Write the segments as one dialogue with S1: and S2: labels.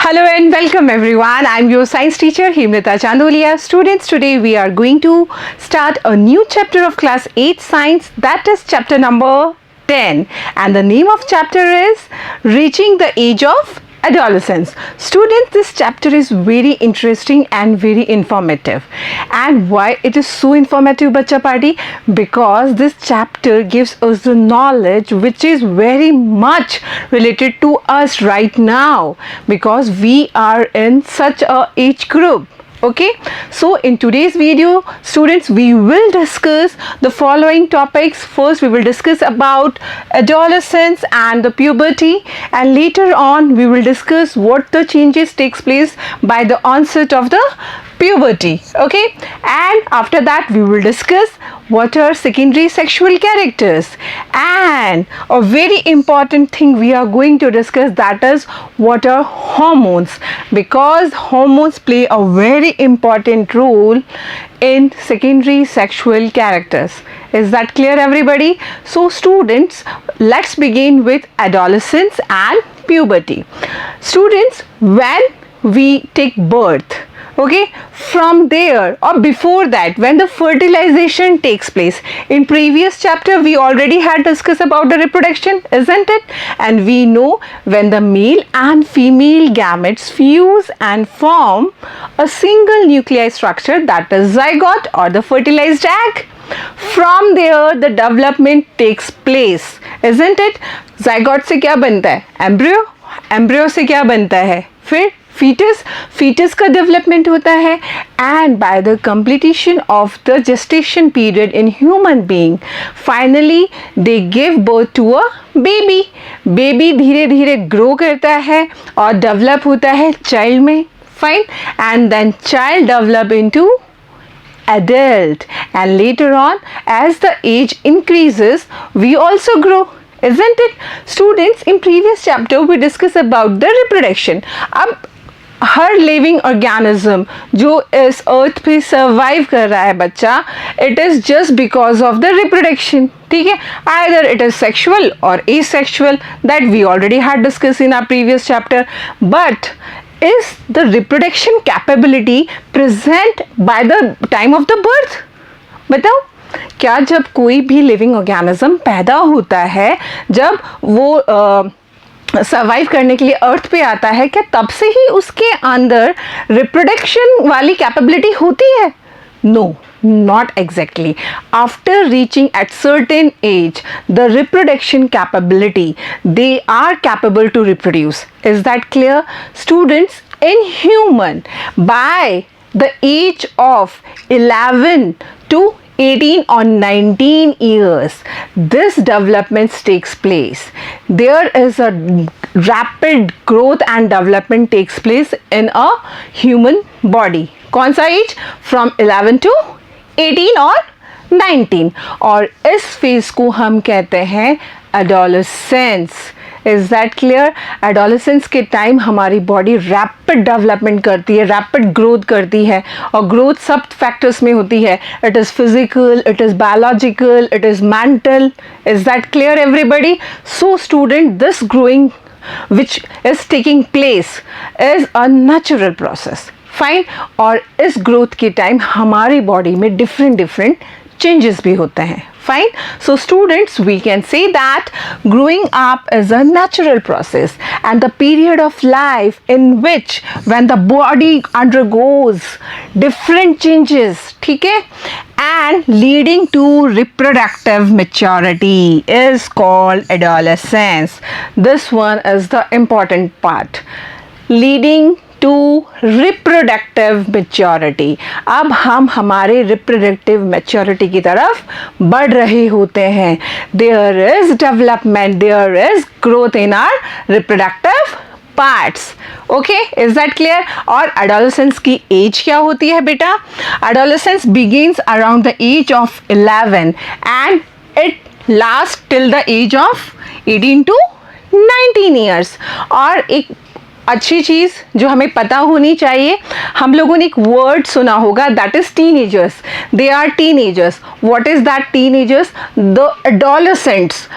S1: Hello and welcome everyone. I'm your science teacher Himrita Chandolia. Students, today we are going to start a new chapter of class 8 science, that is chapter number 10, and the name of chapter is Reaching the Age of Adolescence. Students, this chapter is very interesting and very informative. And why it is so informative, Bacha Party? Because this chapter gives us the knowledge which is very much related to us right now, because we are in such a age group. Okay, so in today's video, students, we will discuss the following topics. First, we will discuss about adolescence and the puberty, and later on we will discuss what the changes takes place by the onset of the puberty. Okay, and after that we will discuss what are secondary sexual characters, and a very important thing we are going to discuss, that is what are hormones, because hormones play a very important role in secondary sexual characters. Is that clear, everybody? So students, let's begin with adolescence and puberty. Students, when we take birth, okay, from there or before that, when the fertilization takes place, in previous chapter we already had discussed about the reproduction, isn't it? And we know when the male and female gametes fuse and form a single nuclei structure, that is zygote or the fertilized egg. From there the development takes place, isn't it? zygote से क्या बनता है? Embryo. Embryo से क्या बनता है? फिर fetus का development होता है, and by the completion of the gestation period in human being, finally they give birth to a baby धीरे धीरे grow करता है और develop होता है child में, fine, and then child develop into adult, and later on as the age increases we also grow, isn't it? Students, in previous chapter we discussed about the reproduction. अब हर living organism जो इस अर्थ पे survive कर रहा है बच्चा, it is just because of the reproduction. ठीक है, आइदर इट इज सेक्शुअल और asexual, that we already had discuss in our previous chapter. But is the reproduction capability present by the time of the birth? बताओ, क्या जब कोई भी living organism पैदा होता है, जब वो सर्वाइव करने के लिए अर्थ पे आता है, क्या तब से ही उसके अंदर रिप्रोडक्शन वाली कैपेबिलिटी होती है? No, not exactly. After reaching at certain age, the reproduction capability, they are capable to reproduce. Is that clear? Students, in human, by the age of 11 to 18 or 19 years, this development takes place. There is a rapid growth and development takes place in a human body. कौन सा as? From 11 to 18 और 19, और इस phase को हम कहते हैं adolescence. Is that clear? Adolescence के टाइम हमारी बॉडी रैपिड डेवलपमेंट करती है, रैपिड ग्रोथ करती है, और ग्रोथ सब फैक्टर्स में होती है. It is physical, it is biological, it is mental. Is that clear everybody? So student, this growing which is taking place is a natural process. Fine. और इस ग्रोथ के टाइम हमारी बॉडी में different changes भी होते हैं. Fine. So students, we can say that growing up is a natural process, and the period of life in which when the body undergoes different changes, ठीक है, and leading to reproductive maturity is called adolescence. This one is the important part. Leading to reproductive maturity. अब हम हमारे reproductive maturity की तरफ बढ़ रहे होते हैं. There is development, there is growth in our reproductive parts. Okay, is that clear? और adolescence की age क्या होती है बेटा? Adolescence begins around the age of 11 and it lasts till the age of 18 to 19 years. और एक अच्छी चीज़ जो हमें पता होनी चाहिए, हम लोगों ने एक वर्ड सुना होगा, that is teenagers. They are teenagers. What is that teenagers? The adolescents.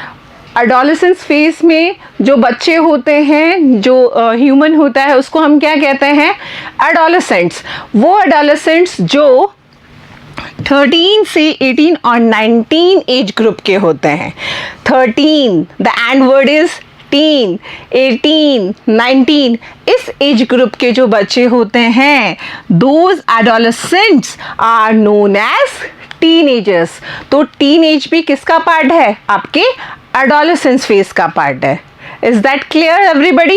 S1: Adolescence phase में जो बच्चे होते हैं, जो ह्यूमन होता है, उसको हम क्या कहते हैं? एडोलेसेंट्स। वो एडोलेसेंट्स जो 13 से 18 और 19 एज ग्रुप के होते हैं। 13, the end word is tin, 18, 19, इस एज ग्रुप के जो बच्चे होते हैं, those adolescents are known as teenagers. तो टीनेज भी किसका पार्ट है? आपके एडोलेसेंस फेज का पार्ट है। Is that clear everybody?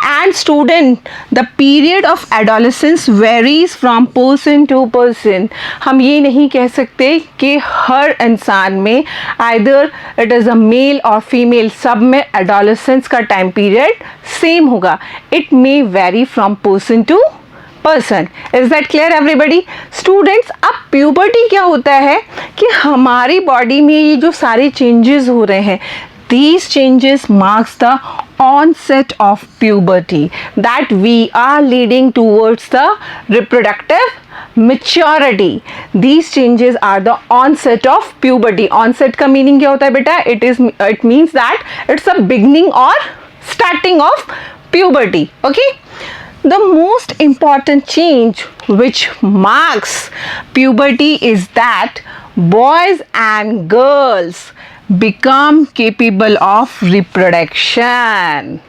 S1: And student, the period of adolescence varies from person to person. हम ये नहीं कह सकते कि हर इंसान में either it is a male or female, सब में adolescence का time period same होगा. It may vary from person to person. Is that clear everybody? Students, अब puberty क्या होता है कि हमारी बॉडी में ये जो सारे चेंजेस हो रहे हैं, these changes marks the onset of puberty, that we are leading towards the reproductive maturity. These changes are the onset of puberty. Onset का meaning क्या होता है बेटा? It means that it's a beginning or starting of puberty. Okay? The most important change which marks puberty is that boys and girls become capable of reproduction.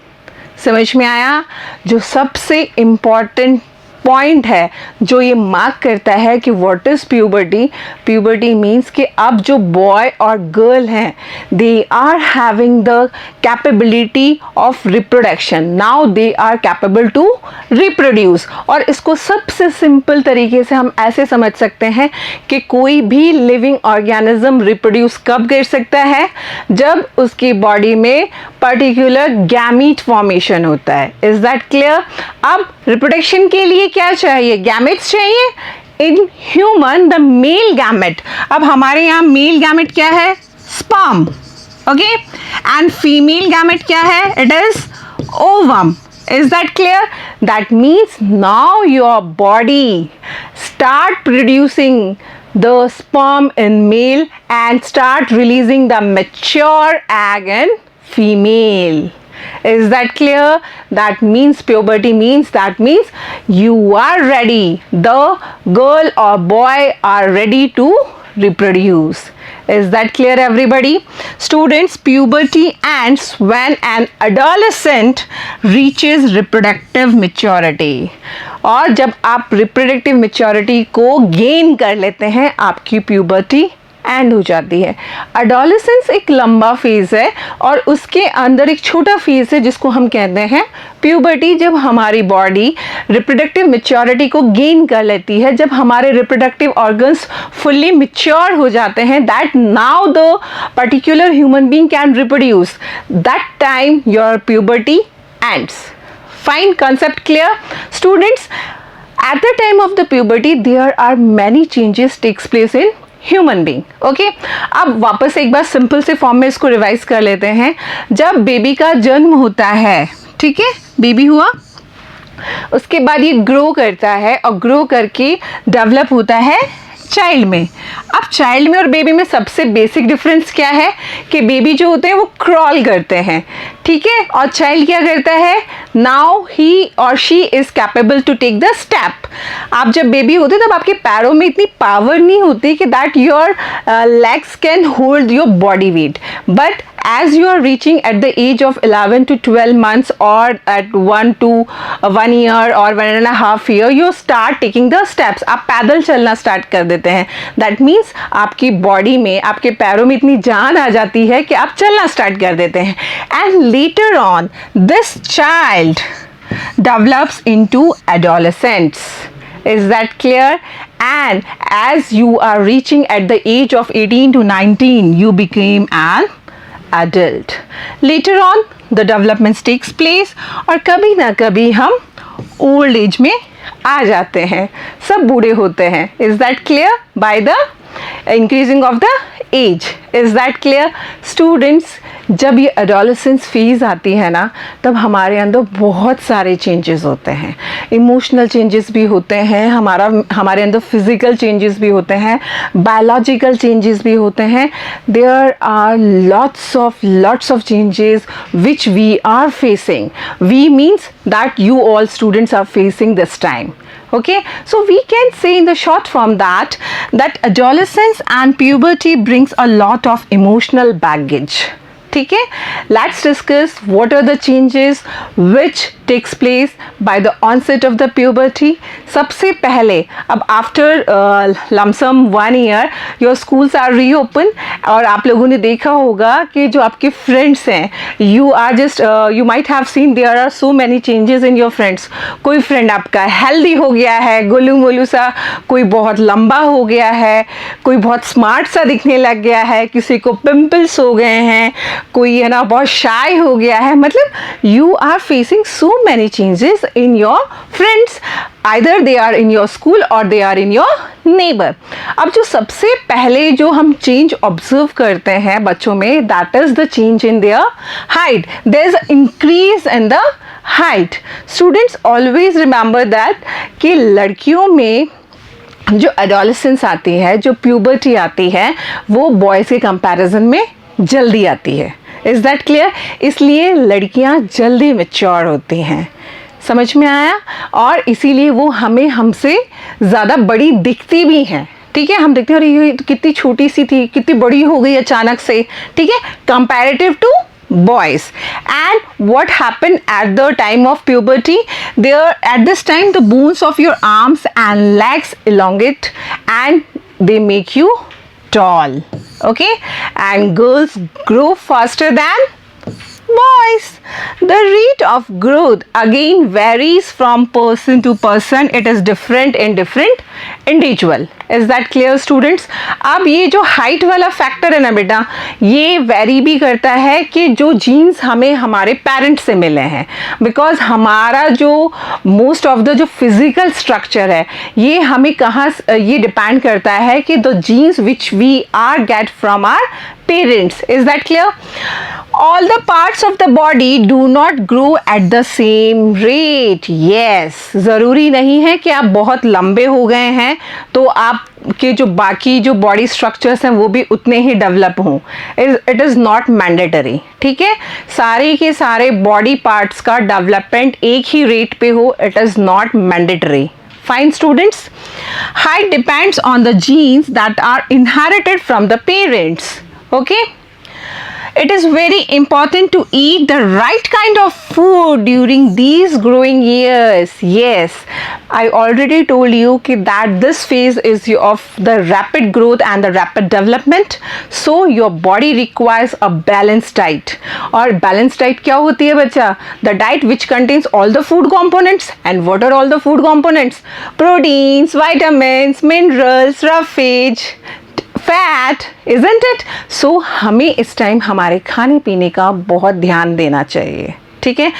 S1: समझ में आया? जो सबसे इम्पॉर्टेंट पॉइंट है जो ये मार्क करता है कि what is puberty. Puberty means कि अब जो बॉय और गर्ल हैं, they are having the capability of reproduction. Now they are capable to reproduce. और इसको सबसे सिंपल तरीके से हम ऐसे समझ सकते हैं कि कोई भी लिविंग ऑर्गेनिज्म रिप्रोड्यूस कब कर सकता है? जब उसकी बॉडी में पर्टिकुलर गैमीट फॉर्मेशन होता है. Is that clear? अब रिप्रोडक्शन के लिए क्या चाहिए? गैमेट्स चाहिए. In human the male gamete. अब हमारे यहाँ मेल गैमेट क्या है? Sperm. Okay. And female gamete क्या है? It is ovum. Is that clear? That means now your body start producing the sperm in male and start releasing the mature egg in female. Is that clear? That means puberty means you are ready. The girl or boy are ready to reproduce. Is that clear everybody? Students, puberty ends when an adolescent reaches reproductive maturity. और जब आप reproductive maturity को gain कर लेते हैं, आपकी puberty and हो जाती है. एडोलेसेंस एक लंबा फेज है और उसके अंदर एक छोटा फेज है जिसको हम कहते हैं प्यूबर्टी. जब हमारी बॉडी रिप्रोडक्टिव मैच्योरिटी को गेन कर लेती है, जब हमारे रिप्रोडक्टिव ऑर्गन्स फुल्ली मैच्योर हो जाते हैं, that now the particular human being can reproduce, that time your puberty ends. Fine. concept clear? Students, at the time of the puberty there are many changes takes place in human being. Okay. अब वापस एक बार simple से form में इसको revise कर लेते हैं. जब बेबी का जन्म होता है, ठीक है, बेबी हुआ, उसके बाद ये ग्रो करता है और ग्रो करके डेवलप होता है चाइल्ड में. अब चाइल्ड में और बेबी में सबसे बेसिक डिफरेंस क्या है कि बेबी जो होते हैं वो क्रॉल करते हैं, ठीक है, और चाइल्ड क्या करता है? नाउ ही और she is capable to take the step. आप जब बेबी होते तब आपके पैरों में इतनी पावर नहीं होती कि that your legs can hold your body weight. But as you are reaching at the age of 11 to 12 months or at 1 to 1 year or 1.5 year, you start taking the steps. आप पैदल चलना start कर देते हैं. That means आपकी body में, आपके पैरों में इतनी जान आ जाती है कि आप चलना स्टार्ट कर देते हैं. And later on this child develops into adolescence. Is that clear? And as you are reaching at the age of 18 to 19, you became an adult. Later on the development takes place और कभी ना कभी हम old age में आ जाते हैं. सब बूढ़े होते हैं. Is that clear? by the increasing of the age. Is that clear? Students, जब ये एडोलेसेंस फेज आती है ना, तब हमारे अंदर बहुत सारे चेंजेस होते हैं. इमोशनल चेंजेस भी होते हैं, हमारे अंदर फिजिकल चेंजेस भी होते हैं, बायोलॉजिकल चेंजेस भी होते हैं. There are lots of changes which we are facing. We means that you all students are facing this time. Okay, so we can say in the short form that adolescence and puberty brings a lot of emotional baggage. ठीक है, let's discuss what are the changes which takes place by the onset of the puberty. सबसे पहले, अब after lump-sum 1 year your schools are reopen, और आप लोगों ने देखा होगा कि जो आपके friends हैं, you might have seen there are so many changes in your friends. कोई friend आपका healthy हो गया है, गोलू मोलू सा, कोई बहुत लंबा हो गया है, कोई बहुत smart सा दिखने लग गया है, किसी को pimples हो गए हैं, कोई है ना बहुत शाय हो गया है. मतलब you are facing so many changes in your friends, either they are in your school और they are in your neighbour. अब जो सबसे पहले जो हम चेंज ऑब्जर्व करते हैं बच्चों में, that is the change in their height. There is increase in the height. Students always remember that कि लड़कियों में जो एडोलेसेंस आती है, जो प्यूबर्टी आती है, वो बॉयज़ के कंपैरिजन में जल्दी आती है. Is that clear? इसलिए लड़कियां जल्दी मैच्योर होती हैं. समझ में आया? और इसीलिए वो हमसे ज़्यादा बड़ी दिखती भी हैं. ठीक है, हम देखते हैं अरे ये तो कितनी छोटी सी थी, कितनी बड़ी हो गई अचानक से. ठीक है, comparative to boys. And what happened at the time of puberty? At this time the bones of your arms and legs elongate and they make you tall. Okay, and girls grow faster than boys. The rate of growth again varies from person to person. It is different in different individual. Is that clear students? अब ये जो height वाला factor है ना बेटा, ये very भी करता है कि जो जीन्स हमें हमारे पेरेंट्स से मिले हैं. बिकॉज हमारा जो मोस्ट ऑफ द जो फिजिकल स्ट्रक्चर है, ये हमें कहाँ, ये डिपेंड करता है कि the genes which we are get from our parents. Is that clear? All the parts of the body do not grow at the same rate. Yes, ज़रूरी नहीं है कि आप बहुत लंबे हो गए हैं तो आपके जो बाकी जो बॉडी स्ट्रक्चर्स हैं वो भी उतने ही डेवलप हों. It is not mandatory. ठीक है, सारे के सारे बॉडी पार्ट्स का डेवलपमेंट एक ही रेट पे हो, it is not mandatory. Fine students, height depends on the genes that are inherited from the parents. Okay, it is very important to eat the right kind of food during these growing years. Yes, I already told you that this phase is of the rapid growth and the rapid development, so your body requires a balanced diet. और balanced diet क्या होती है बच्चा? The diet which contains all the food components. And what are all the food components? Proteins, vitamins, minerals, roughage, fat, isn't it? So हमें इस time हमारे खाने पीने का बहुत ध्यान देना चाहिए. ठीक है,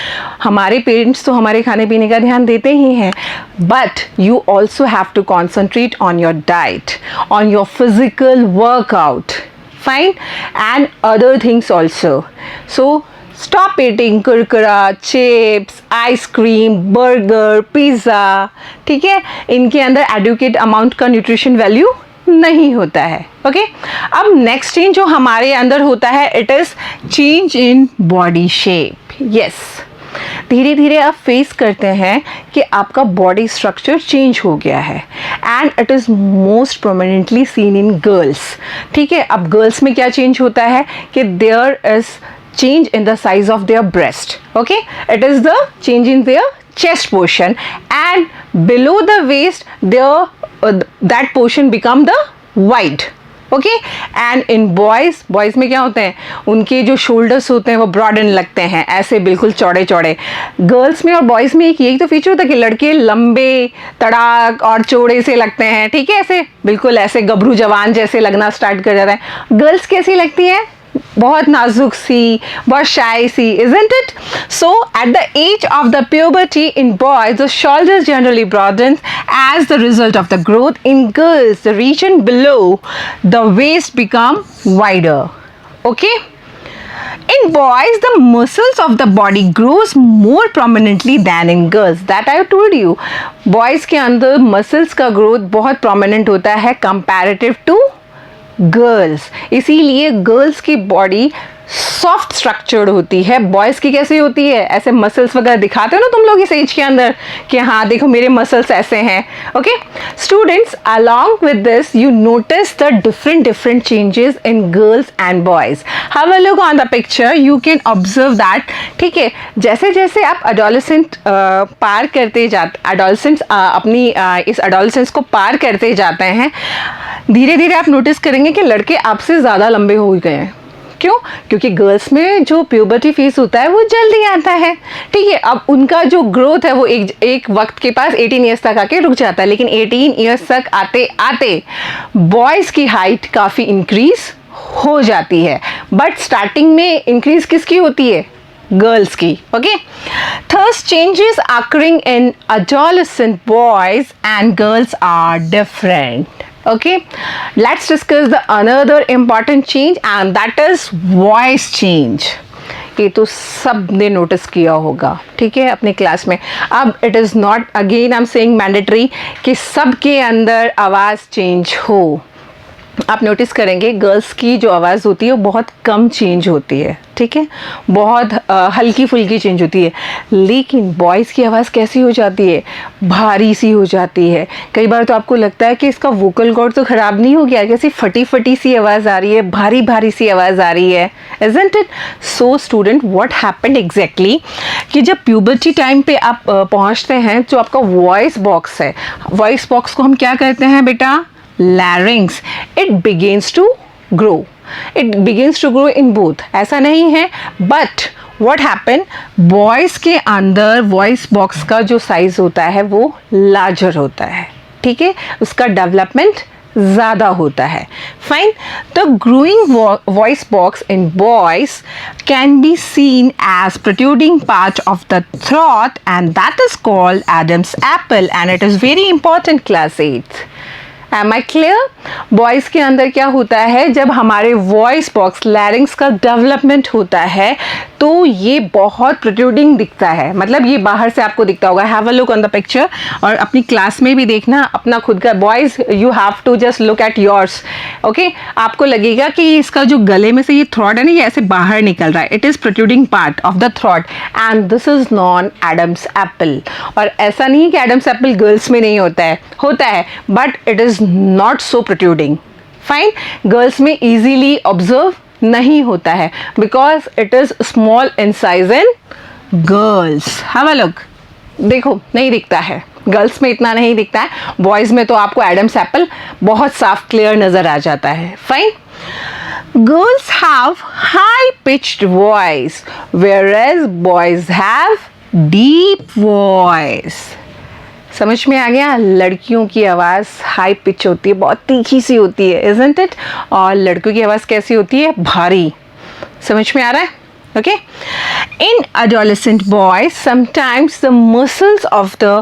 S1: हमारे पेरेंट्स तो हमारे खाने पीने का ध्यान देते ही हैं, but you also have to concentrate on your diet, on your physical workout. Fine, and other things also. So stop eating Kurkure, chips, ice cream, burger, pizza. ठीक है, इनके अंदर एडुकेट अमाउंट का न्यूट्रिशन वैल्यू नहीं होता है. ओके, अब नेक्स्ट चेंज जो हमारे अंदर होता है, it is change in body shape. Yes, धीरे धीरे आप फेस करते हैं कि आपका बॉडी स्ट्रक्चर चेंज हो गया है, and it is most prominently seen in girls. ठीक है, अब गर्ल्स में क्या चेंज होता है कि there is change in the size of their breast. Okay, it is the change in their chest portion, and below the waist that portion become the wide. Okay, and in boys में क्या होते हैं, उनके जो shoulders होते हैं वो broaden लगते हैं, ऐसे बिल्कुल चौड़े चौड़े. गर्ल्स में और बॉयज़ में एक यही तो फीचर होता है कि लड़के लंबे तड़ाक और चौड़े से लगते हैं. ठीक है, ऐसे बिल्कुल ऐसे गभरू जवान जैसे लगना स्टार्ट कर जाता है. गर्ल्स कैसी लगती हैं? बहुत नाजुक सी, बहुत शाय सी, isn't it? So at the age of the puberty in boys, the shoulders generally broaden as the result of the growth. In girls, the region below the waist become wider. Okay. In boys, the muscles of the body grows more prominently than in girls. That I told you. Boys के अंदर muscles का growth बहुत prominent होता है comparative to girls. इसीलिए girls की body soft structured होती है. बॉयज़ की कैसी होती है? ऐसे मसल्स वगैरह दिखाते हो ना तुम लोग इस एज के अंदर कि हाँ देखो मेरे मसल्स ऐसे हैं. Okay students, along with this you notice the different changes in girls and boys. Have a look on the picture, you can observe that. ठीक है, जैसे जैसे आप एडोलेसेंट पार करते जाते, एडोलेसेंस अपनी इस एडोलेसेंस को पार करते जाते हैं, धीरे धीरे आप नोटिस करेंगे कि लड़के आपसे ज़्यादा लंबे हो गए हैं. क्यों? क्योंकि गर्ल्स में जो प्यूबर्टी फेज होता है वो जल्दी आता है. ठीक है, अब उनका जो ग्रोथ है वो एक वक्त के पास 18 ईयर्स तक आके रुक जाता है. लेकिन 18 ईयर्स तक आते आते बॉयज़ की हाइट काफ़ी इंक्रीज हो जाती है. बट स्टार्टिंग में इंक्रीज किसकी होती है? गर्ल्स की. Okay, thus changes occurring in adolescent boys and girls are different. Okay, let's discuss the another important change and that is voice change. ये तो सब ने नोटिस किया होगा. ठीक है, अपने क्लास में. अब it is not again I am saying mandatory कि सबके अंदर आवाज़ चेंज हो. आप नोटिस करेंगे गर्ल्स की जो आवाज़ होती है वो बहुत कम चेंज होती है. ठीक है, बहुत हल्की फुल्की चेंज होती है. लेकिन बॉयज़ की आवाज़ कैसी हो जाती है? भारी सी हो जाती है. कई बार तो आपको लगता है कि इसका वोकल कॉर्ड तो ख़राब नहीं हो गया, कैसी फटी फटी सी आवाज़ आ रही है, भारी भारी सी आवाज़ आ रही है. Isn't it? So student, what happened exactly कि जब प्यूबर्टी टाइम पे आप पहुँचते हैं, जो आपका वॉइस बॉक्स है, वॉइस बॉक्स को हम क्या कहते हैं बेटा? larynx. It begins to grow. It begins to grow in both. ऐसा नहीं है, but what happen? Boys के अंदर वॉइस बॉक्स का जो साइज होता है वो लार्जर होता है. ठीक है, उसका डेवलपमेंट ज़्यादा होता है. Fine. The growing voice box in boys can be seen as protruding part of the throat and that is called Adam's apple and it is very important class 8th. Am I clear? Boys के अंदर क्या होता है, जब हमारे voice box लैरिंग्स का development होता है तो ये बहुत प्रोट्रूडिंग दिखता है. मतलब ये बाहर से आपको दिखता होगा. Have a look on the picture और अपनी क्लास में भी देखना अपना खुद का. Boys you have to just look at yours. Okay, आपको लगेगा कि इसका जो गले में से ये थ्रॉट है ना, ये ऐसे बाहर निकल रहा है. It is protruding part of the throat and this is non Adam's apple. और ऐसा नहीं कि एडम्स एप्पल गर्ल्स में नहीं होता है, but it is not so protruding. Fine. Girls में इजीली ऑब्जर्व नहीं होता है because it is small in size in girls. Have a look. देखो नहीं दिखता है, गर्ल्स में इतना नहीं दिखता है. बॉयज़ में तो आपको एडम्स एप्पल बहुत साफ क्लियर नज़र आ जाता है. Fine. Girls have high pitched voice whereas boys have deep voice. समझ में आ गया? लड़कियों की आवाज़ हाई पिच होती है, बहुत तीखी सी होती है, इज़न्ट इट? और लड़कियों की आवाज़ कैसी होती है? भारी. समझ में आ रहा है? Okay. In adolescent boys, sometimes the muscles of the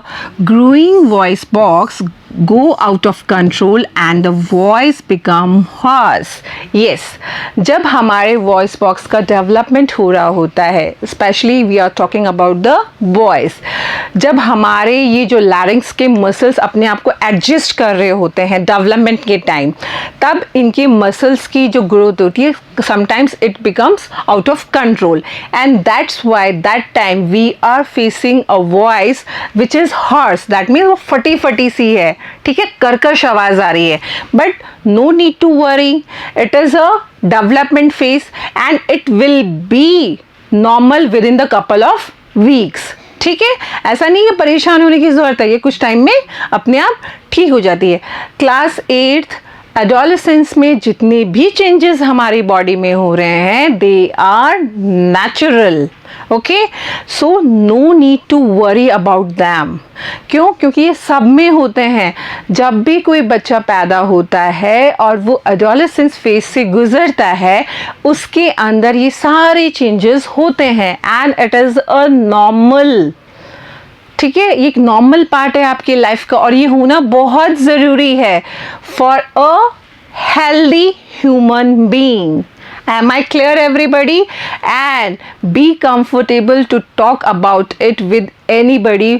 S1: growing voice box go out of control and the voice become hoarse. Yes, जब हमारे voice box का development हो रहा होता है, especially we are talking about the boys, जब हमारे ये जो larynx के muscles अपने आप को adjust कर रहे होते हैं development के time, तब इनके muscles की जो growth होती है, sometimes it becomes out of control and that's why that time we are facing a voice which is hoarse. That means वो फटी फटी सी है. ठीक है, कर्कश आवाज आ रही है. But no need to worry, it is a development phase and it will be normal within the couple of weeks. ठीक है, ऐसा नहीं है परेशान होने की जरूरत है, ये कुछ टाइम में अपने आप ठीक हो जाती है. क्लास 8th एडोलेसेंस में जितने भी चेंजेस हमारी बॉडी में हो रहे हैं they are natural. Okay, so no need to worry about them. क्यों? क्योंकि ये सब में होते हैं. जब भी कोई बच्चा पैदा होता है और वो एडोलेसेंस फेज से गुजरता है, उसके अंदर ये सारे चेंजेस होते हैं and it is a normal. ठीक है, ये एक नॉर्मल पार्ट है आपकी लाइफ का और ये होना बहुत ज़रूरी है for a healthy human being. Am I clear everybody? And be comfortable to talk about it with anybody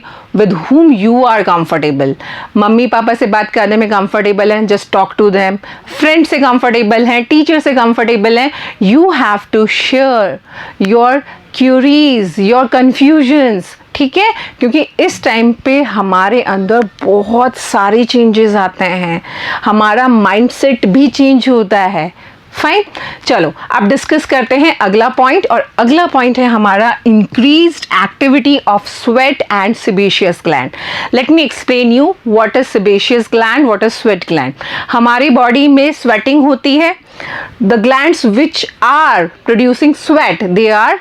S1: with whom you are comfortable. Mummy papa से बात करने में comfortable हैं, just talk to them. Friend से comfortable हैं, teacher से comfortable हैं. You have to share your queries, your confusions. ठीक है, क्योंकि इस टाइम पे हमारे अंदर बहुत सारे चेंजेस आते हैं, हमारा माइंडसेट भी चेंज होता है. फाइन, चलो अब डिस्कस करते हैं अगला पॉइंट. और अगला पॉइंट है हमारा increased activity of sweat and sebaceous gland. Let me explain you what is sebaceous gland, what is sweat gland. हमारी बॉडी में स्वेटिंग होती है. The glands which are producing sweat they are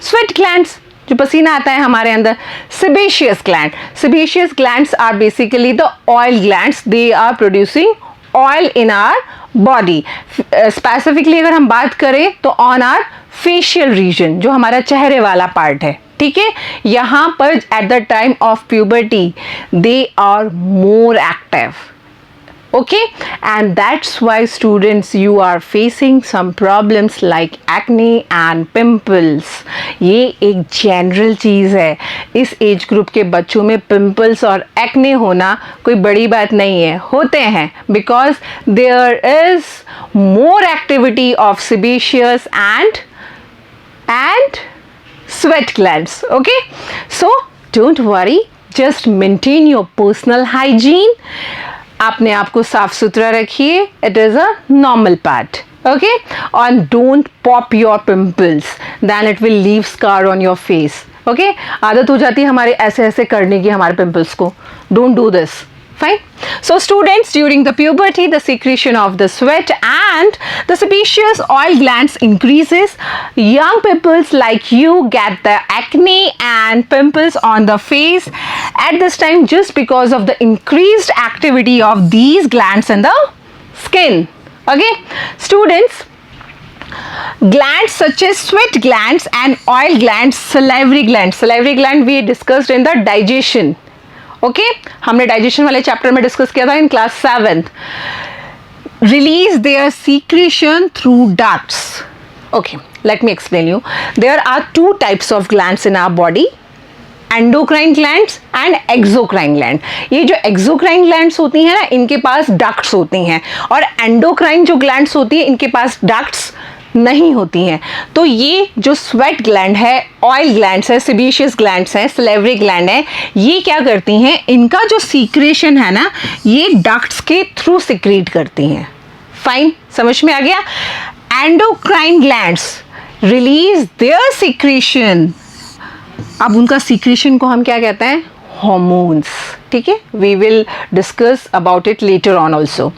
S1: sweat glands, जो पसीना आता है हमारे अंदर. Sebaceous gland, sebaceous glands are basically the oil glands. They are producing oil in our body. Specifically अगर हम बात करें तो ऑन आर फेशियल रीजन, जो हमारा चेहरे वाला पार्ट है. ठीक है, यहाँ पर at the time of puberty they are more active. Okay, and that's why students you are facing some problems like acne and pimples. ये एक जनरल चीज़ है. इस एज ग्रुप के बच्चों में पिंपल्स और एक्ने होना कोई बड़ी बात नहीं है, होते हैं because there is more activity of sebaceous and sweat glands. Okay, so don't worry, just maintain your personal hygiene. अपने आप को साफ सुथरा रखिए. It is a normal part. Okay, and don't pop your pimples, then it will leave scar on your face. Okay, आदत हो जाती है हमारे ऐसे ऐसे करने की हमारे पिंपल्स को. Don't do this. Fine. So students, during the puberty, the secretion of the sweat and the sebaceous oil glands increases. Young peoples like you get the acne and pimples on the face at this time just because of the increased activity of these glands in the skin. Okay, students, glands such as sweat glands and oil glands, salivary gland we discussed in the digestion. Okay, हमने digestion वाले chapter में discuss किया था in class 7th. Release their secretion through ducts. Okay, let me explain you. There are 2 types of glands in our body, endocrine glands and exocrine gland. ये जो exocrine glands होती हैं ना, इनके पास डक्ट्स होती हैं, और एंडोक्राइन जो ग्लैंड्स होती हैं इनके पास डक्ट्स नहीं होती हैं. तो ये जो स्वेट ग्लैंड है, ऑयल ग्लैंड्स है, सेबेशियस ग्लैंड्स हैं, सलेवरी ग्लैंड है, ये क्या करती हैं, इनका जो सीक्रेशन है ना, ये डक्ट्स के थ्रू सीक्रेट करती हैं. फाइन, समझ में आ गया. Endocrine glands release their secretion. अब उनका सीक्रेशन को हम क्या कहते हैं, हॉर्मोन्स. ठीक है, we will discuss about it later on also.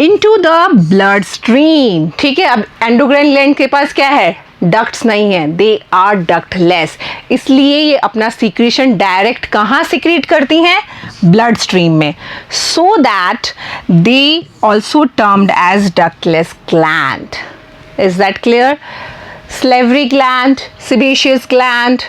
S1: Into the blood stream. ठीक है, अब एंडोक्राइन ग्लैंड के पास क्या है, डक्ट्स नहीं है, दे आर डक्टलेस. इसलिए ये अपना सीक्रेशन डायरेक्ट कहाँ सीक्रेट करती हैं, ब्लड स्ट्रीम में. So that they also termed as ductless gland. Is that clear? salivary gland, sebaceous gland,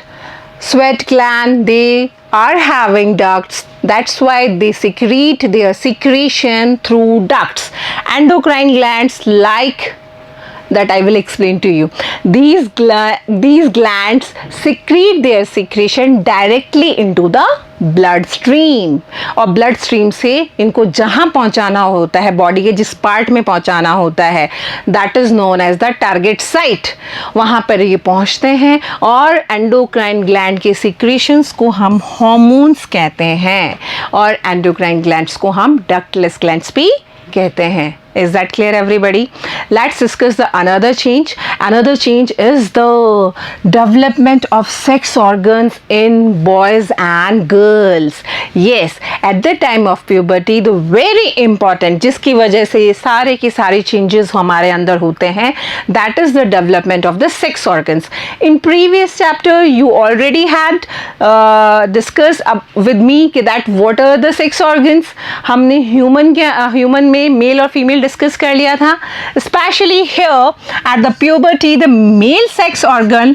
S1: sweat gland, they are having ducts. That's why they secrete their secretion through ducts. Endocrine glands like that I will explain to you. These glands secrete their secretion directly into the blood stream. और blood stream से इनको जहाँ पहुँचाना होता है, body के जिस part में पहुँचाना होता है, that is known as the target site. वहाँ पर ये पहुँचते हैं और एंडोक्राइन ग्लैंड के secretions को हम hormones कहते हैं और एंडोक्राइन ग्लैंड्स को हम ductless glands भी कहते हैं. Is that clear, everybody? Let's discuss the another change. Another change is the development of sex organs in boys and girls. Yes, at the time of puberty, the very important, जिसकी वजह से ये सारे की सारी changes हमारे अंदर होते हैं, that is the development of the sex organs. In previous chapter, you already had discussed with me that what are the sex organs. हमने human में male और female डिस्कस कर लिया था. Especially here at the puberty, the male sex organ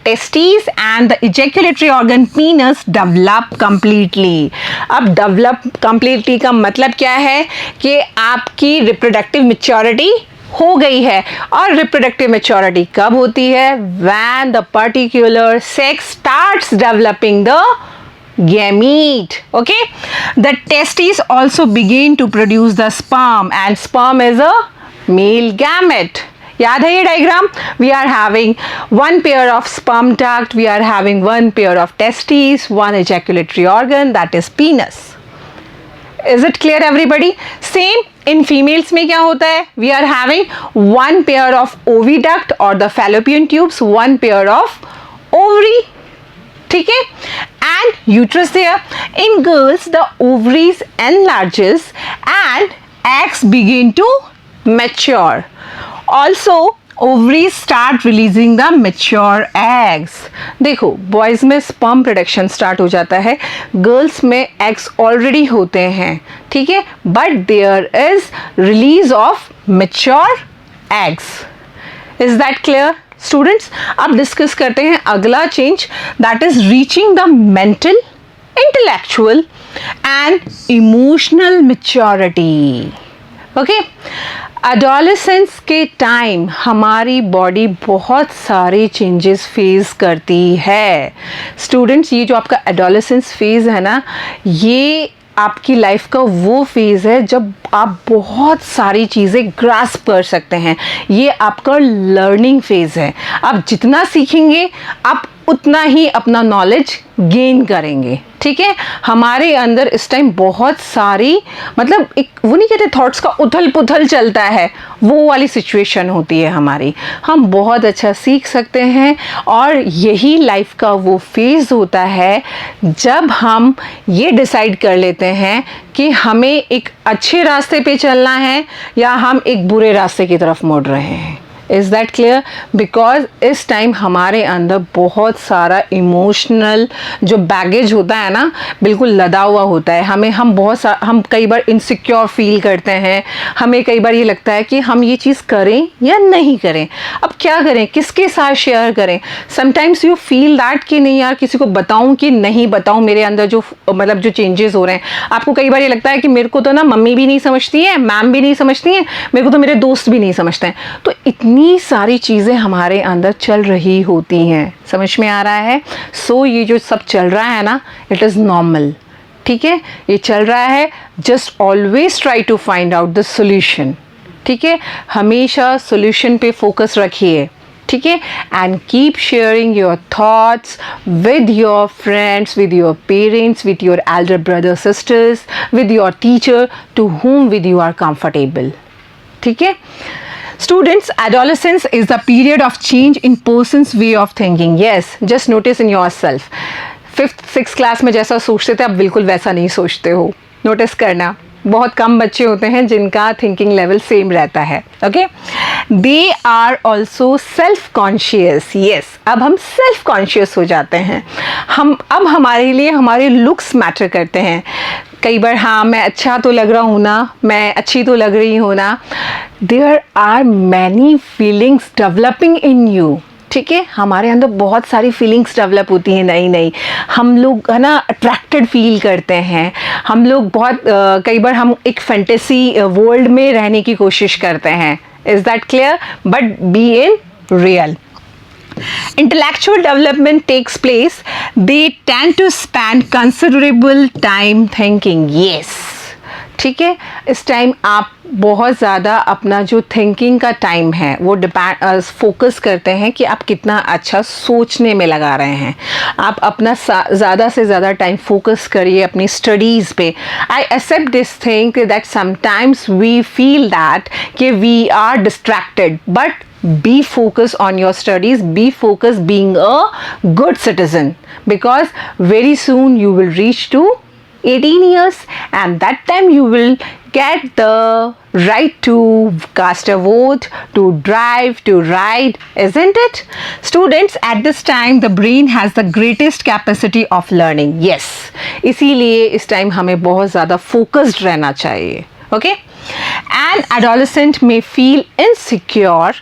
S1: testes and the ejaculatory organ penis develop completely. अब develop completely का मतलब क्या है कि आपकी reproductive maturity हो गई है. और reproductive maturity कब होती है? When the particular sex starts developing the gamete. Okay, the testes also begin to produce the sperm, and sperm is a male gamete. याद है ये diagram? We are having one pair of sperm duct, we are having one pair of testes, one ejaculatory organ, that is penis. Is it clear, everybody? Same in females में क्या होता है? We are having one pair of oviduct or the fallopian tubes, one pair of ovary. ठीक है? And uterus there. In girls, the ovaries enlarges and eggs begin to mature. Also, ovaries start releasing the mature eggs. देखो, boys में sperm production start हो जाता है, girls में eggs already होते हैं, ठीक है? But there is release of mature eggs. Is that clear? Students, अब डिस्कस करते हैं अगला change, that is reaching the mental, intellectual and emotional maturity. Okay, adolescence के टाइम हमारी बॉडी बहुत सारे चेंजेस फेस करती है. स्टूडेंट्स, ये जो आपका एडोलेसेंस फेज है ना, ये आपकी लाइफ का वो फेज़ है जब आप बहुत सारी चीज़ें ग्रास्प कर सकते हैं. ये आपका लर्निंग फेज़ है. आप जितना सीखेंगे आप उतना ही अपना नॉलेज गेन करेंगे. ठीक है, हमारे अंदर इस टाइम बहुत सारी, मतलब एक वो नहीं कहते थॉट्स का उथल पुथल चलता है, वो वाली सिचुएशन होती है हमारी. हम बहुत अच्छा सीख सकते हैं और यही लाइफ का वो फेज़ होता है जब हम ये डिसाइड कर लेते हैं कि हमें एक अच्छे रास्ते पे चलना है या हम एक बुरे रास्ते की तरफ मुड़ रहे हैं. Is that clear? बिकॉज इस टाइम हमारे अंदर बहुत सारा इमोशनल जो बैगेज होता है ना, बिल्कुल लदा हुआ होता है. हम कई बार इनसिक्योर फील करते हैं. हमें कई बार ये लगता है कि हम ये चीज़ करें या नहीं करें. अब क्या करें, किसके साथ शेयर करें? समटाइम्स यू फील दैट कि नहीं यार, किसी को बताऊं कि नहीं बताऊं, मेरे अंदर जो मतलब जो चेंजेस हो रहे हैं. आपको कई बार ये लगता है कि मेरे को तो ना मम्मी भी नहीं समझती है, मैम भी नहीं समझती हैं, मेरे को तो मेरे दोस्त भी नहीं समझते हैं. तो इतनी सारी चीज़ें हमारे अंदर चल रही होती हैं. समझ में आ रहा है? सो ये जो सब चल रहा है ना, इट इज़ नॉर्मल. ठीक है, ये चल रहा है. Just always try to find out the solution. ठीक है, हमेशा सोल्यूशन पे फोकस रखिए. ठीक है, and keep sharing your thoughts with your friends, with your parents, with your elder brother sisters, with your teacher, to whom with you are comfortable. ठीक है. Students, adolescence is the period of change in person's way of thinking. Yes, just notice in yourself. 5th 6th class में जैसा सोचते थे अब बिल्कुल वैसा नहीं सोचते हो. नोटिस करना, बहुत कम बच्चे होते हैं जिनका थिंकिंग लेवल सेम रहता है. Okay, they are also self conscious. Yes, अब हम सेल्फ कॉन्शियस हो जाते हैं. अब हमारे लिए हमारे लुक्स मैटर करते हैं. कई बार हाँ, मैं अच्छा तो लग रहा हूँ ना, मैं अच्छी तो लग रही हूँ ना. There are many feelings developing in you. ठीक है, हमारे अंदर बहुत सारी फीलिंग्स डेवलप होती हैं नई नई. हम लोग है ना अट्रैक्टेड फील करते हैं. हम लोग बहुत कई बार हम एक फैंटेसी वर्ल्ड में रहने की कोशिश करते हैं. Is that clear? But be in real. Intellectual development takes place. They tend to spend considerable time thinking. Yes, ठीक है, इस टाइम आप बहुत ज़्यादा अपना जो थिंकिंग का टाइम है वो फोकस करते हैं कि आप कितना अच्छा सोचने में लगा रहे हैं। आप अपना ज़्यादा से ज़्यादा टाइम फोकस करिए अपनी स्टडीज़ पे। I accept this thing that sometimes we feel that कि we are distracted, but be focused on your studies, be focused being a good citizen, because very soon you will reach to 18 years and that time you will get the right to cast a vote, to drive, to ride, isn't it? Students, at this time the brain has the greatest capacity of learning. Yes, इसीलिए इस time हमें बहुत ज़्यादा focused रहना चाहिए. Okay? An adolescent may feel insecure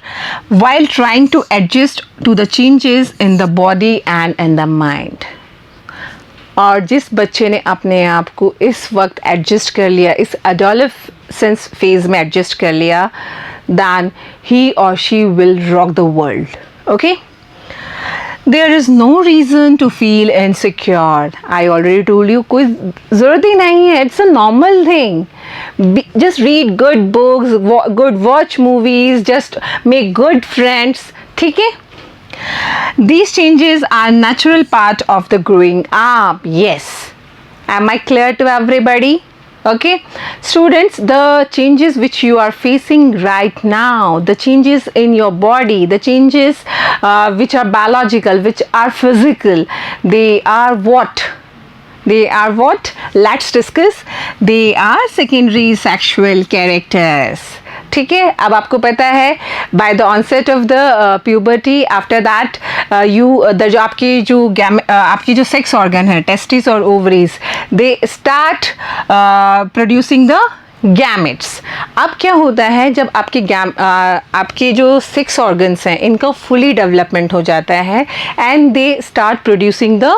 S1: while trying to adjust to the changes in the body and in the mind. और जिस बच्चे ने अपने आप को इस वक्त एडजस्ट कर लिया, इस adolescence phase में एडजस्ट कर लिया, then he or she will rock the world. Okay? There is no reason to feel insecure. I already told you, कोई ज़रूरत ही नहीं है. It's a normal thing. Just read good books, good watch movies, just make good friends. ठीक है? These changes are natural part of the growing up. Yes. Am I clear to everybody? Okay, students, the changes which you are facing right now, the changes in your body, the changes which are biological, which are physical, they are what? They are what? Let's discuss. They are secondary sexual characters. ठीक है, अब आपको पता है by the onset of the puberty, after that जो आपकी जो sex organ है, टेस्टिस और ovaries, they start producing the gametes. अब क्या होता है जब आपके जो सेक्स ऑर्गन्स हैं इनका फुली डेवलपमेंट हो जाता है and they start producing the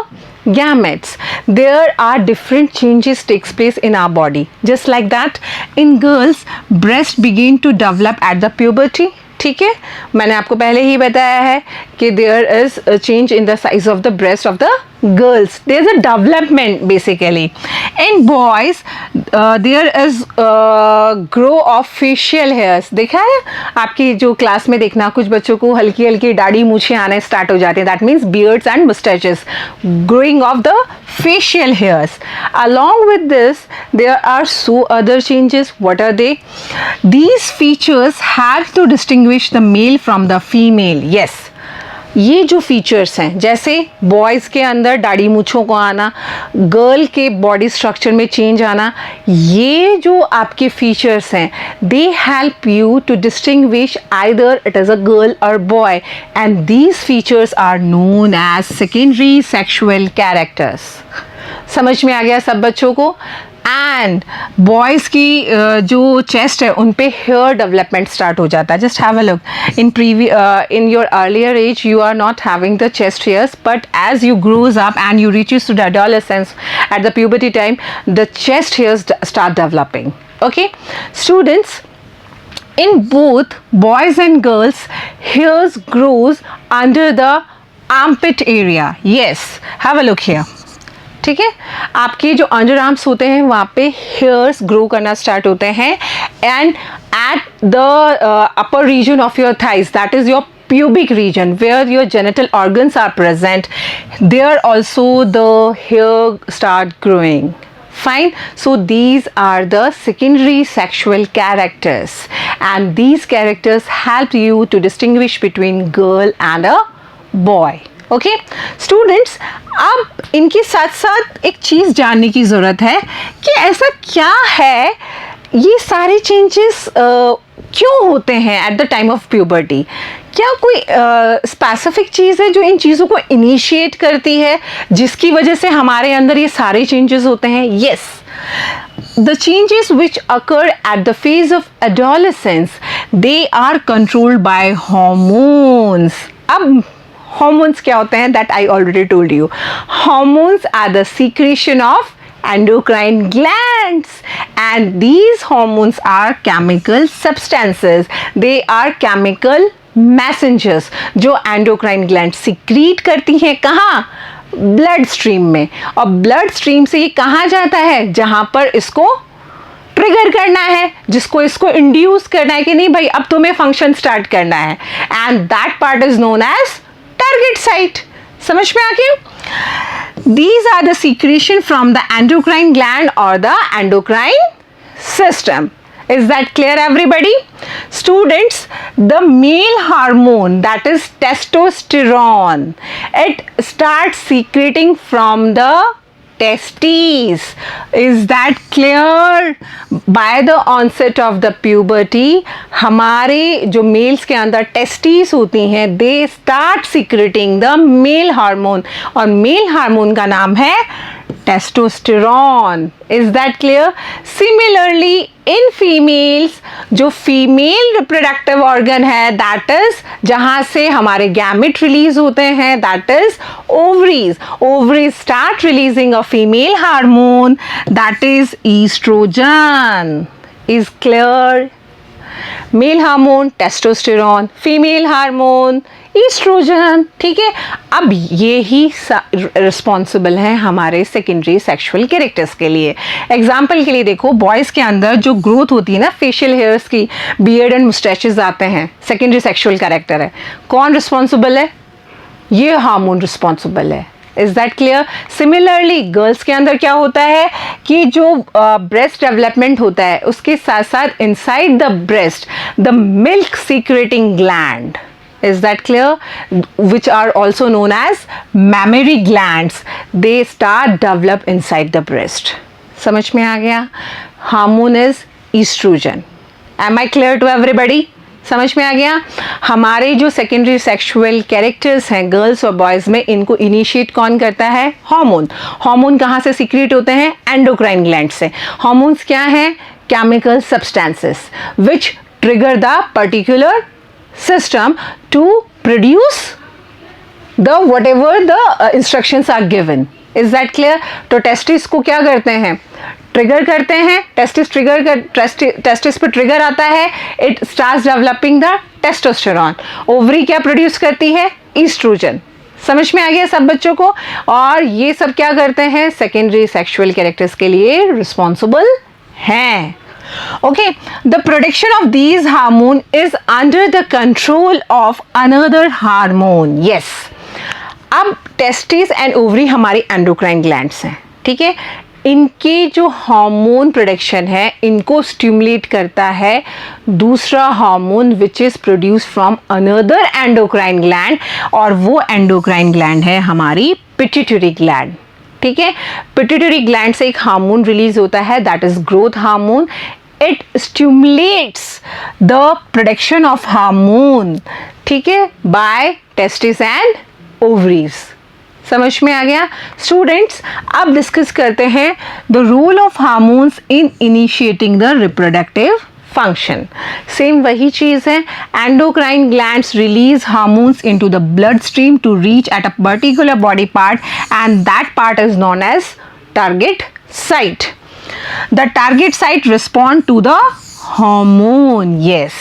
S1: gametes. There are different changes takes place in our body. Just like that, in girls, breast begin to develop at the puberty. ठीक है, मैंने आपको पहले ही बताया है कि there is a change in the size of the breast of the girls. There is a development basically. In boys, there is grow of facial hairs. देखा है आपकी जो क्लास में, देखना कुछ बच्चों को हल्की हल्की दाढ़ी मूछें आने स्टार्ट हो जाती हैं. That means beards and mustaches, growing of the facial hairs. Along with this, there are so other changes. What are they? These features help to distinguish the male from the female. Yes. ये जो features हैं, जैसे boys के अंदर दाढ़ी मूछों को आना, girl के बॉडी स्ट्रक्चर में चेंज आना, ये जो आपके फीचर्स हैं, they help you to distinguish either it is a girl और boy, and these features are known as secondary sexual characters. समझ में आ गया सब बच्चों को? एंड बॉयज़ की जो चेस्ट है उन पे हेयर डेवलपमेंट स्टार्ट हो जाता है. Just have a look, in your earlier age you are not having the chest hairs, but as you grows up and you reaches to the adolescence, at the puberty time, the chest hairs start developing. Okay, students, in both boys and girls, hairs grows under the armpit area. Yes, have a look here. ठीक है, आपके जो under arms होते हैं वहाँ पे hairs grow करना start होते हैं, and at the upper region of your thighs, that is your pubic region where your genital organs are present, there also the hair start growing. Fine. So these are the secondary sexual characters, and these characters help you to distinguish between girl and a boy. Okay students, अब इनके साथ साथ एक चीज़ जानने की ज़रूरत है कि ऐसा क्या है, ये सारे चेंजेस क्यों होते हैं eight the time of puberty. क्या कोई स्पेसिफिक चीज़ है जो इन चीज़ों को इनिशिएट करती है जिसकी वजह से हमारे अंदर ये सारे चेंजेस होते हैं? Yes, the changes which occur at the phase of adolescence, they are controlled by hormones. अब hormones क्या होते हैं? That I already told you. Hormones are the secretion of endocrine glands, and these hormones are chemical substances. They are chemical messengers जो endocrine glands secrete करती हैं. कहाँ? Blood stream में. और ब्लड स्ट्रीम से ये कहाँ जाता है? जहाँ पर इसको ट्रिगर करना है, जिसको इसको इंड्यूस करना है कि नहीं भाई अब तुम्हें फंक्शन स्टार्ट करना है, and that part is known as target site. समझ में आ गया? These are the secretion from the endocrine gland or the endocrine system. Is that clear everybody? Students, the male hormone, that is testosterone, it starts secreting from the testes. Is that clear? By the onset of the puberty, हमारे जो mails के अंदर testis होती हैं, they start secreting the male hormone, और male hormone का नाम है testosterone. Is that clear? Similarly, in females, जो फीमेल रिप्रोडक्टिव ऑर्गन है, दैट इज जहां से हमारे गैमेट रिलीज होते हैं, that is ovaries. Ovaries start releasing a female hormone, that is estrogen. Is clear? Male hormone testosterone, female hormone estrogen. ठीक है, अब ये ही रिस्पॉन्सिबल हैं हमारे सेकेंडरी सेक्सुअल कैरेक्टर्स के लिए. एग्जाम्पल के लिए देखो, बॉयज़ के अंदर जो ग्रोथ होती है ना फेशियल हेयर्स की, बियर्ड एंड मुस्टैचेस आते हैं, सेकेंडरी सेक्सुअल कैरेक्टर है. कौन रिस्पॉन्सिबल है? ये हार्मोन रिस्पॉन्सिबल है. Is that clear? Similarly girls के अंदर क्या होता है कि जो ब्रेस्ट डेवलपमेंट होता है उसके साथ साथ inside the breast the milk secreting gland. Is that clear? Which are also known as mammary glands. They start develop inside the breast. समझ में आ गया? Hormone is estrogen. Am I clear to everybody? समझ में आ गया? हमारे जो secondary sexual characters हैं girls और बॉयज़ में, इनको इनिशिएट कौन करता है? हार्मोन. हार्मोन कहाँ से सीक्रेट होते हैं? एंडोक्राइन ग्लैंड से. हार्मोन्स क्या हैं? Chemical substances which trigger the particular system to produce the whatever the instructions are given. Is that clear? तो टेस्टिस को क्या करते हैं? ट्रिगर करते हैं. टेस्टिस पे ट्रिगर आता है, it starts developing the testosterone. Ovary क्या प्रोड्यूस करती है? ईस्ट्रोजन. समझ में आ गया सब बच्चों को? और ये सब क्या करते हैं? सेकेंडरी सेक्सुअल कैरेक्टर्स के लिए रिस्पॉन्सिबल हैं. Okay, the production of these hormone is under the control of another hormone. Yes. अब टेस्टिस एंड ओवरी हमारी एंडोक्राइन ग्लैंड्स हैं. ठीक है, इनके जो हार्मोन प्रोडक्शन है इनको स्टिमुलेट करता है दूसरा hormone which is produce from another endocrine gland, और वो एंडोक्राइन ग्लैंड है हमारी पिट्यूटरी ग्लैंड. ठीक है, पिट्यूटरी ग्लैंड से एक हार्मोन रिलीज होता है, that is growth hormone. It stimulates the production of hormone, ठीक है, बाय टेस्टिस एंड ओवरीज. समझ में आ गया? स्टूडेंट्स, अब डिस्कस करते हैं the role of hormones in initiating the reproductive function. Same वही चीज़ है. Endocrine glands release hormones into the bloodstream to reach at a particular body part, and that part is known as target site. The target site respond to the hormone. Yes.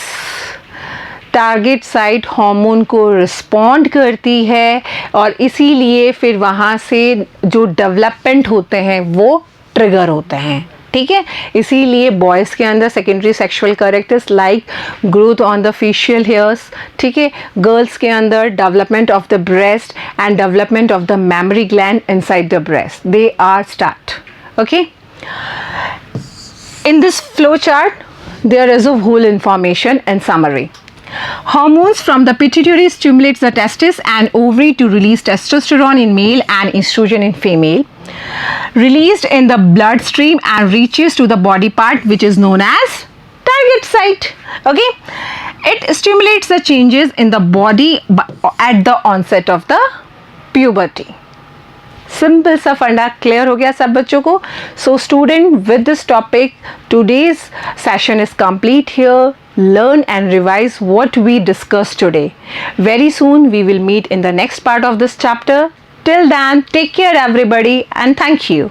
S1: Target site hormone को respond करती है, और इसीलिए फिर वहाँ से जो development होते हैं वो ट्रिगर होते हैं. ठीक है, इसीलिए बॉयज़ के अंदर secondary sexual characters like growth on the facial hairs. ठीक है, गर्ल्स के अंदर development of the breast and development of the mammary gland inside the breast, they are start. Okay, in this flow chart there is a whole information and summary. Hormones from the pituitary stimulates the testis and ovary to release testosterone in male and estrogen in female. Released in the bloodstream and reaches to the body part which is known as target site. Okay, it stimulates the changes in the body at the onset of the puberty. Simple सा फंडा clear हो गया सब बच्चों को. So student, with this topic today's session is complete here. Learn and revise what we discussed today. Very soon we will meet in the next part of this chapter. Till then, take care everybody, and thank you.